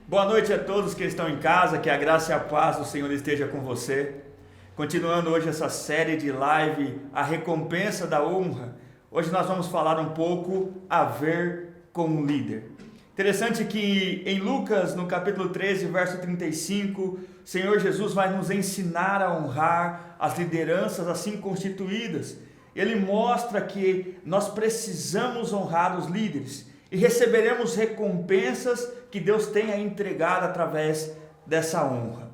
Boa noite a todos que estão em casa, que a graça e a paz do Senhor esteja com você. Continuando hoje essa série de live, a recompensa da honra. Hoje nós vamos falar um pouco a ver com o líder. Interessante que em Lucas, no capítulo 13, verso 35, o Senhor Jesus vai nos ensinar a honrar as lideranças assim constituídas. Ele mostra que nós precisamos honrar os líderes e receberemos recompensas que Deus tenha entregado através dessa honra.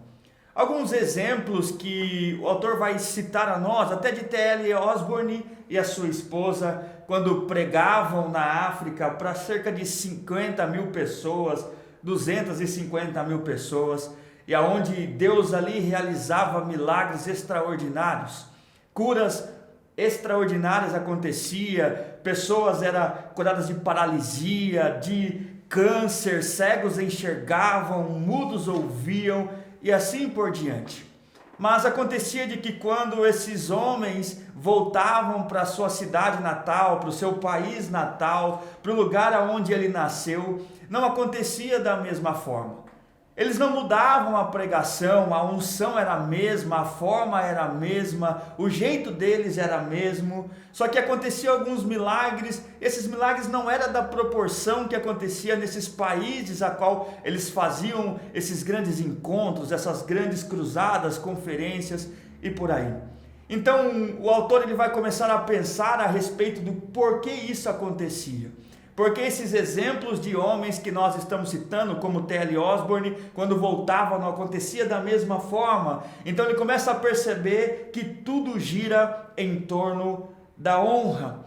Alguns exemplos que o autor vai citar a nós, até de T.L. Osborne e a sua esposa, quando pregavam na África para cerca de 50 mil pessoas, 250 mil pessoas, e aonde Deus ali realizava milagres extraordinários, curas extraordinárias acontecia, pessoas eram curadas de paralisia, de câncer, cegos enxergavam, mudos ouviam e assim por diante. Mas acontecia de que quando esses homens voltavam para a sua cidade natal, para o seu país natal, para o lugar onde ele nasceu, não acontecia da mesma forma. Eles não mudavam a pregação, a unção era a mesma, a forma era a mesma, o jeito deles era mesmo, só que aconteciam alguns milagres. Esses milagres não eram da proporção que acontecia nesses países a qual eles faziam esses grandes encontros, essas grandes cruzadas, conferências e por aí. Então o autor ele vai começar a pensar a respeito do porquê isso acontecia. Porque esses exemplos de homens que nós estamos citando, como T.L. Osborne, quando voltava não acontecia da mesma forma. Então ele começa a perceber que tudo gira em torno da honra.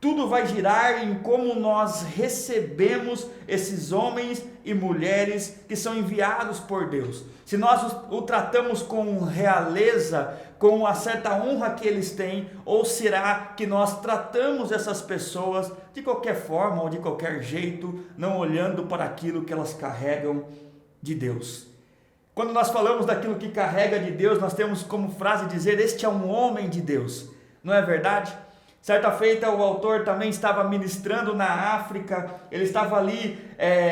Tudo vai girar em como nós recebemos esses homens e mulheres que são enviados por Deus. Se nós o tratamos com realeza, com uma certa honra que eles têm, ou será que nós tratamos essas pessoas de qualquer forma ou de qualquer jeito, não olhando para aquilo que elas carregam de Deus? Quando nós falamos daquilo que carrega de Deus, nós temos como frase dizer: este é um homem de Deus, não é verdade? Certa feita o autor também estava ministrando na África, ele estava ali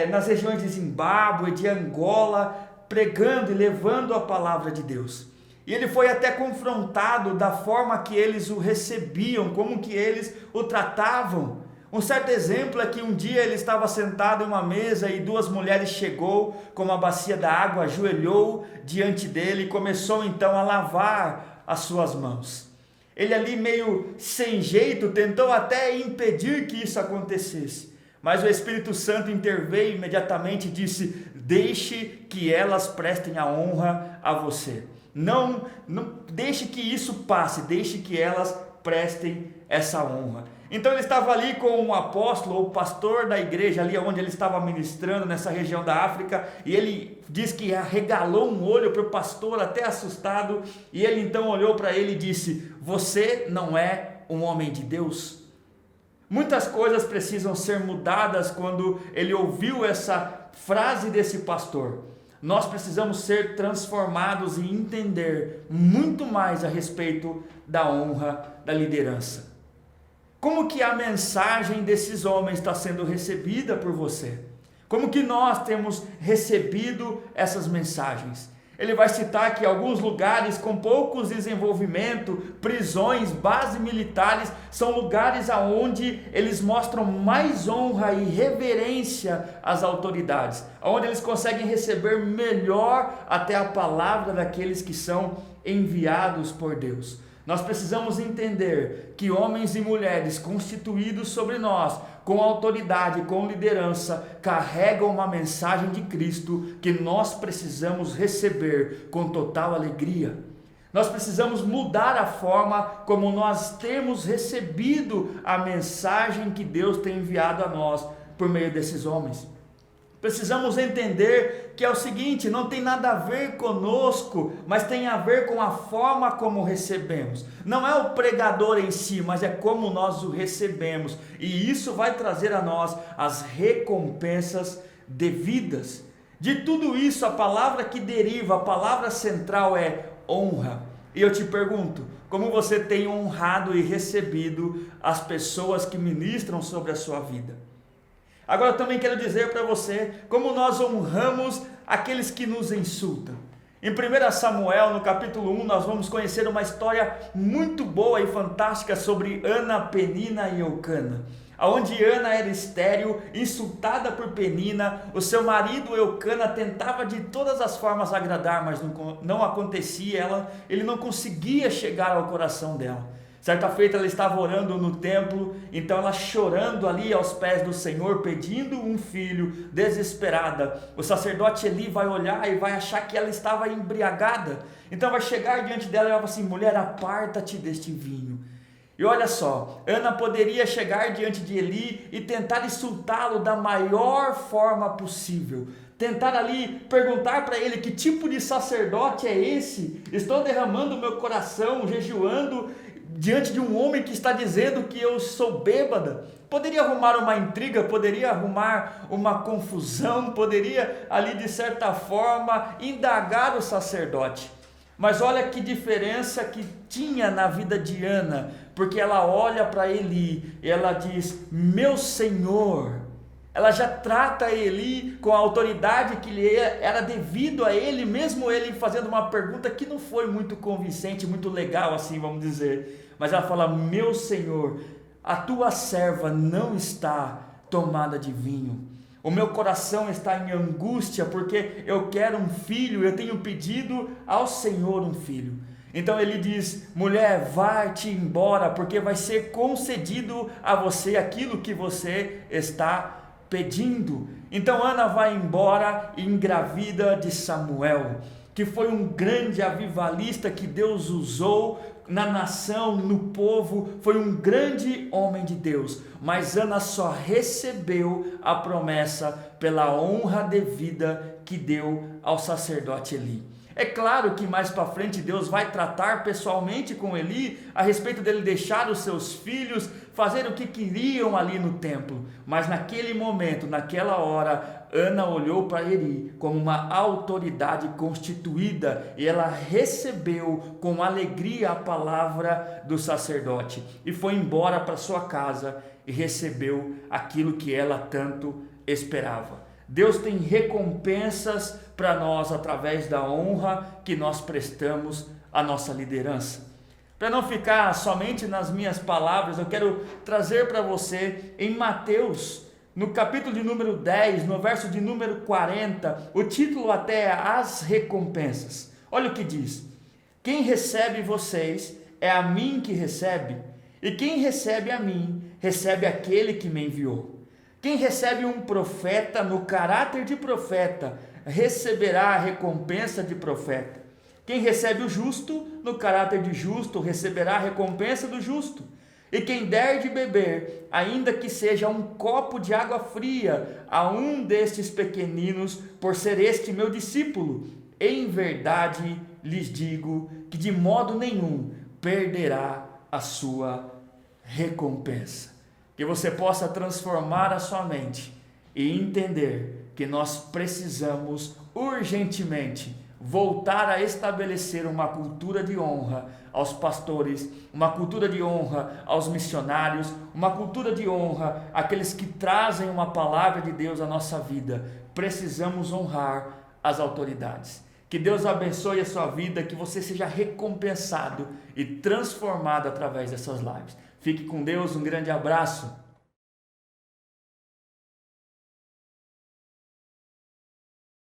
nas regiões de Zimbábue, de Angola, pregando e levando a palavra de Deus. E ele foi até confrontado da forma que eles o recebiam, como que eles o tratavam. Um certo exemplo é que um dia ele estava sentado em uma mesa e duas mulheres chegou com uma bacia da água, ajoelhou diante dele e começou então a lavar as suas mãos. Ele ali meio sem jeito tentou até impedir que isso acontecesse, mas o Espírito Santo interveio imediatamente e disse: deixe que elas prestem a honra a você. Não deixe que isso passe, deixe que elas prestem essa honra. Então ele estava ali com um apóstolo, ou pastor da igreja, ali onde ele estava ministrando, nessa região da África, e ele diz que arregalou um olho para o pastor, até assustado, e ele então olhou para ele e disse: você não é um homem de Deus? Muitas coisas precisam ser mudadas quando ele ouviu essa frase desse pastor. Nós precisamos ser transformados e entender muito mais a respeito da honra da liderança. Como que a mensagem desses homens está sendo recebida por você? Como que nós temos recebido essas mensagens? Ele vai citar que alguns lugares com poucos desenvolvimento, prisões, bases militares, são lugares aonde eles mostram mais honra e reverência às autoridades, onde eles conseguem receber melhor até a palavra daqueles que são enviados por Deus. Nós precisamos entender que homens e mulheres constituídos sobre nós, com autoridade, com liderança, carregam uma mensagem de Cristo que nós precisamos receber com total alegria. Nós precisamos mudar a forma como nós temos recebido a mensagem que Deus tem enviado a nós por meio desses homens. Precisamos entender que é o seguinte: não tem nada a ver conosco, mas tem a ver com a forma como recebemos. Não é o pregador em si, mas é como nós o recebemos. E isso vai trazer a nós as recompensas devidas. De tudo isso, a palavra que deriva, a palavra central é honra. E eu te pergunto, como você tem honrado e recebido as pessoas que ministram sobre a sua vida? Agora eu também quero dizer para você como nós honramos aqueles que nos insultam. Em 1 Samuel, no capítulo 1, nós vamos conhecer uma história muito boa e fantástica sobre Ana, Penina e Eucana. Onde Ana era estéril, insultada por Penina, o seu marido Eucana tentava de todas as formas agradar, mas não acontecia, ele não conseguia chegar ao coração dela. Certa feita ela estava orando no templo, então ela chorando ali aos pés do Senhor, pedindo um filho, desesperada. O sacerdote Eli vai olhar e vai achar que ela estava embriagada, então vai chegar diante dela e vai falar assim: mulher, aparta-te deste vinho. E olha só, Ana poderia chegar diante de Eli e tentar insultá-lo da maior forma possível, tentar ali perguntar para ele: que tipo de sacerdote é esse? Estou derramando meu coração, jejuando diante de um homem que está dizendo que eu sou bêbada. Poderia arrumar uma intriga, poderia arrumar uma confusão, poderia ali de certa forma indagar o sacerdote. Mas olha que diferença que tinha na vida de Ana, porque ela olha para Eli e ela diz: meu Senhor. Ela já trata Eli com a autoridade que lhe era devido a ele, mesmo ele fazendo uma pergunta que não foi muito convincente, muito legal assim, vamos dizer. Mas ela fala: meu Senhor, a tua serva não está tomada de vinho. O meu coração está em angústia, porque eu quero um filho, eu tenho pedido ao Senhor um filho. Então ele diz: mulher, vai-te embora, porque vai ser concedido a você aquilo que você está pedindo. Então Ana vai embora e engravida de Samuel, que foi um grande avivalista que Deus usou na nação, no povo, foi um grande homem de Deus. Mas Ana só recebeu a promessa pela honra devida que deu ao sacerdote Eli. É claro que mais para frente Deus vai tratar pessoalmente com Eli a respeito dele deixar os seus filhos fazer o que queriam ali no templo. Mas naquele momento, naquela hora, Ana olhou para Eli como uma autoridade constituída e ela recebeu com alegria a palavra do sacerdote e foi embora para sua casa e recebeu aquilo que ela tanto esperava. Deus tem recompensas para nós através da honra que nós prestamos à nossa liderança. Para não ficar somente nas minhas palavras, eu quero trazer para você em Mateus, no capítulo de número 10, no verso de número 40, o título até é As Recompensas. Olha o que diz: quem recebe vocês é a mim que recebe, e quem recebe a mim, recebe aquele que me enviou. Quem recebe um profeta no caráter de profeta, receberá a recompensa de profeta. Quem recebe o justo no caráter de justo, receberá a recompensa do justo. E quem der de beber, ainda que seja um copo de água fria, a um destes pequeninos, por ser este meu discípulo, em verdade lhes digo que de modo nenhum perderá a sua recompensa. Que você possa transformar a sua mente e entender que nós precisamos urgentemente voltar a estabelecer uma cultura de honra aos pastores, uma cultura de honra aos missionários, uma cultura de honra àqueles que trazem uma palavra de Deus à nossa vida. Precisamos honrar as autoridades. Que Deus abençoe a sua vida, que você seja recompensado e transformado através dessas lives. Fique com Deus, um grande abraço.